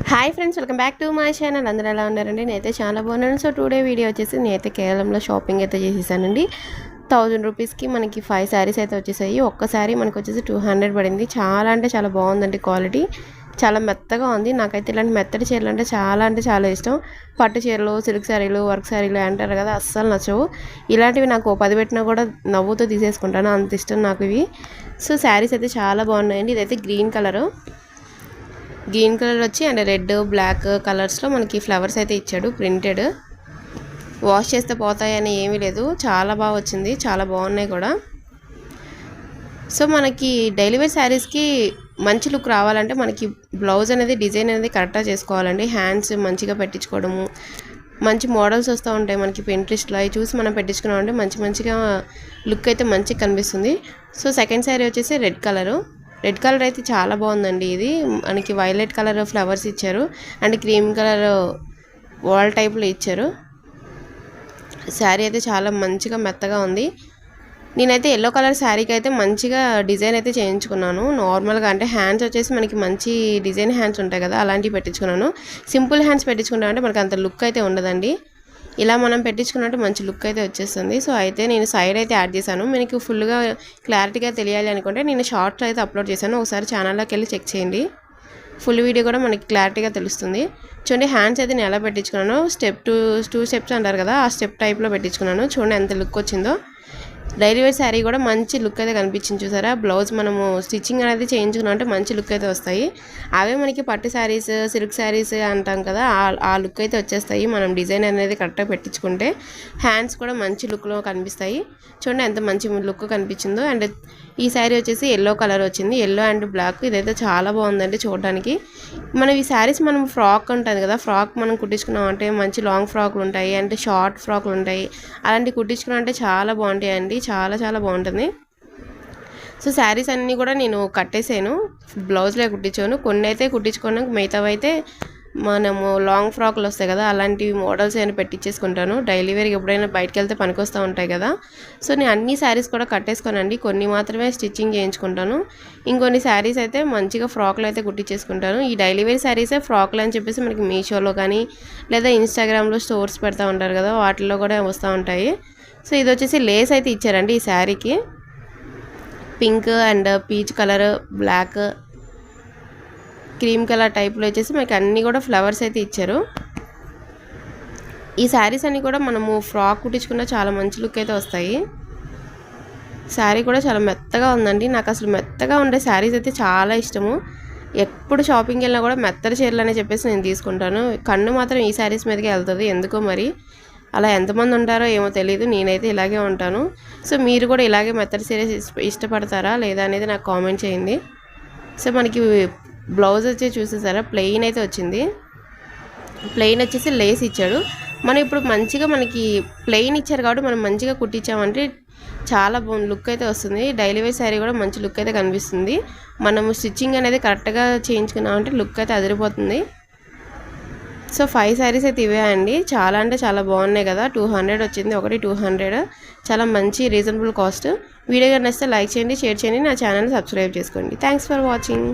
Hi friends, welcome back to my channel. అందరూ ఎలా ఉన్నారండి? నేనైతే చాలా బాగున్నాను. సో టుడే వీడియో వచ్చేసి నేనైతే కేరళంలో షాపింగ్ అయితే చేసేసానండి. 1000 రూపీస్కి మనకి 5 శారీస్ అయితే వచ్చేసాయి. ఒక్క శారీ మనకు వచ్చేసి 200 పడింది. చాలా అంటే చాలా బాగుందండి. క్వాలిటీ చాలా మెత్తగా ఉంది. నాకైతే ఇలాంటి మెత్తటి చీరలు అంటే చాలా ఇష్టం. పట్టు చీరలు, సిల్క్ శారీలు, వర్క్ శారీలు అంటారు కదా, అస్సలు నచ్చవు. ఇలాంటివి నాకు 10 పెట్టినా కూడా నవ్వుతో తీసేసుకుంటాను, అంత ఇష్టం నాకు ఇవి. సో శారీస్ అయితే చాలా బాగున్నాయండి. ఇదైతే గ్రీన్ కలర్ వచ్చి అండ్ రెడ్ బ్లాక్ కలర్స్లో మనకి ఫ్లవర్స్ అయితే ఇచ్చాడు. ప్రింటెడ్, వాష్ చేస్తే పోతాయని ఏమీ లేదు. చాలా బాగా వచ్చింది, చాలా బాగున్నాయి కూడా. సో మనకి డైలీ వేర్ శారీస్కి మంచి లుక్ రావాలంటే మనకి బ్లౌజ్ అనేది డిజైన్ అనేది కరెక్ట్గా చేసుకోవాలండి. హ్యాండ్స్ మంచిగా పెట్టించుకోవడము, మంచి మోడల్స్ వస్తూ ఉంటాయి మనకి Pinterestలో, అవి చూసి మనం పెట్టించుకున్నామంటే మంచిగా లుక్ అయితే మంచిగా కనిపిస్తుంది. సో సెకండ్ శారీ వచ్చేసి రెడ్ కలర్ అయితే చాలా బాగుందండి. ఇది మనకి వైలెట్ కలర్ ఫ్లవర్స్ ఇచ్చారు అండ్ క్రీమ్ కలర్ వాల్ టైప్లో ఇచ్చారు. శారీ అయితే చాలా మంచిగా మెత్తగా ఉంది. నేనైతే ఎల్లో కలర్ శారీకి అయితే మంచిగా డిజైన్ అయితే చేయించుకున్నాను. నార్మల్గా అంటే హ్యాండ్స్ వచ్చేసి మనకి మంచి డిజైన్ హ్యాండ్స్ ఉంటాయి కదా, అలాంటివి పెట్టించుకున్నాను. సింపుల్ హ్యాండ్స్ పెట్టించుకున్నామంటే మనకి అంత లుక్ అయితే ఉండదండి. ఇలా మనం పెట్టించుకున్నట్టు మంచి లుక్ అయితే వచ్చేస్తుంది. సో అయితే నేను సైడ్ అయితే యాడ్ చేశాను. మీకు ఫుల్గా క్లారిటీగా తెలియాలి అనుకుంటే నేను షార్ట్స్ అయితే అప్లోడ్ చేశాను. ఒకసారి ఛానల్లోకి వెళ్ళి చెక్ చేయండి. ఫుల్ వీడియో కూడా మనకి క్లారిటీగా తెలుస్తుంది. చూడండి, హ్యాండ్స్ అయితే నేను ఎలా పెట్టించుకున్నాను, టూ స్టెప్స్ అంటారు కదా, ఆ స్టెప్ టైప్లో పెట్టించుకున్నాను. చూడండి ఎంత లుక్ వచ్చిందో. డైలీ వేర్ శారీ కూడా మంచి లుక్ అయితే కనిపించింది. చూసారా, బ్లౌజ్ మనము స్టిచ్చింగ్ అనేది చేయించుకున్నాం అంటే మంచి లుక్ అయితే వస్తాయి. అవే మనకి పట్టు శారీస్, సిల్క్ శారీస్ అంటాం కదా, ఆ లుక్ అయితే వచ్చేస్తాయి మనం డిజైన్ అనేది కరెక్ట్గా పెట్టించుకుంటే. హ్యాండ్స్ కూడా మంచి లుక్లో కనిపిస్తాయి. చూడండి ఎంత మంచి లుక్ కనిపించిందో. అండ్ ఈ శారీ వచ్చేసి ఎల్లో కలర్ వచ్చింది, ఎల్లో అండ్ బ్లాక్. ఇదైతే చాలా బాగుందండి చూడడానికి. మనం ఈ శారీస్ మనం ఫ్రాక్ ఉంటుంది కదా, ఫ్రాక్ మనం కుట్టించుకున్నాం అంటే మంచి లాంగ్ ఫ్రాక్లు ఉంటాయి, అంటే షార్ట్ ఫ్రాక్లు ఉంటాయి, అలాంటివి కుట్టించుకున్నాం అంటే చాలా బాగుంటాయండి. చాలా బాగుంటుంది. సో శారీస్ అన్నీ కూడా నేను కట్టేసాను, బ్లౌజ్లో కుట్టించాను. కొన్ని అయితే కుట్టించుకున్నాను, మిగతావి అయితే మనము లాంగ్ ఫ్రాక్లు వస్తాయి కదా, అలాంటివి మోడల్స్ ఏమైనా పెట్టించేసుకుంటాను. డైలీ వేర్కి ఎప్పుడైనా బయటకు వెళ్తే పనికొస్తూ ఉంటాయి కదా. సో నేను అన్ని శారీస్ కూడా కట్టేసుకోనండి, కొన్ని మాత్రమే స్టిచ్చింగ్ చేయించుకుంటాను. ఇంకొన్ని శారీస్ అయితే మంచిగా ఫ్రాక్లు అయితే కుట్టించేసుకుంటాను. ఈ డైలీ వేర్ శారీసే ఫ్రాక్లు అని చెప్పేసి మనకి మీషోలో కానీ లేదా ఇన్స్టాగ్రామ్లో స్టోర్స్ పెడతా ఉంటారు కదా, వాటిల్లో కూడా వస్తూ ఉంటాయి. సో ఇది వచ్చేసి లేస్ అయితే ఇచ్చారండి ఈ శారీకి. Pink and peach colour, black, cream colour టైప్లో వచ్చేసి మనకి అన్నీ కూడా ఫ్లవర్స్ అయితే ఇచ్చారు. ఈ శారీస్ అన్నీ కూడా మనము ఫ్రాక్ కుట్టించుకున్న చాలా మంచి లుక్ అయితే వస్తాయి. శారీ కూడా చాలా మెత్తగా ఉందండి. నాకు అసలు మెత్తగా ఉండే శారీస్ అయితే చాలా ఇష్టము. ఎప్పుడు షాపింగ్కి వెళ్ళినా కూడా మెత్తటి చీరలు అని చెప్పేసి నేను తీసుకుంటాను. కన్ను మాత్రం ఈ శారీస్ మీదకే వెళ్తుంది ఎందుకో మరి. అలా ఎంతమంది ఉంటారో ఏమో తెలియదు, నేనైతే ఇలాగే ఉంటాను. సో మీరు కూడా ఇలాగే మెత్తడి శారీస్ ఇష్టపడతారా లేదా అనేది నాకు కామెంట్ చేయండి. సో మనకి బ్లౌజ్ వచ్చి చూసేసారా, ప్లెయిన్ అయితే వచ్చింది. ప్లెయిన్ వచ్చేసి లేస్ ఇచ్చాడు. మనం ఇప్పుడు మంచిగా మనకి ప్లెయిన్ ఇచ్చారు కాబట్టి మనం మంచిగా కుట్టించామంటే చాలా బాగుంది, లుక్ అయితే వస్తుంది. డైలీ వేర్ శారీ కూడా మంచి లుక్ అయితే కనిపిస్తుంది. మనము స్టిచ్చింగ్ అనేది కరెక్ట్గా చేయించుకున్నామంటే లుక్ అయితే అదిరిపోతుంది. సో 5 శారీస్ అయితే ఇవే అండి. చాలా అంటే చాలా బాగున్నాయి కదా. 200 వచ్చింది, ఒకటి 200. చాలా మంచి రీజనబుల్ కాస్ట్. వీడియో నచ్చితే లైక్ చేయండి, షేర్ చేయండి, నా ఛానల్ సబ్స్క్రైబ్ చేసుకోండి. Thanks for watching.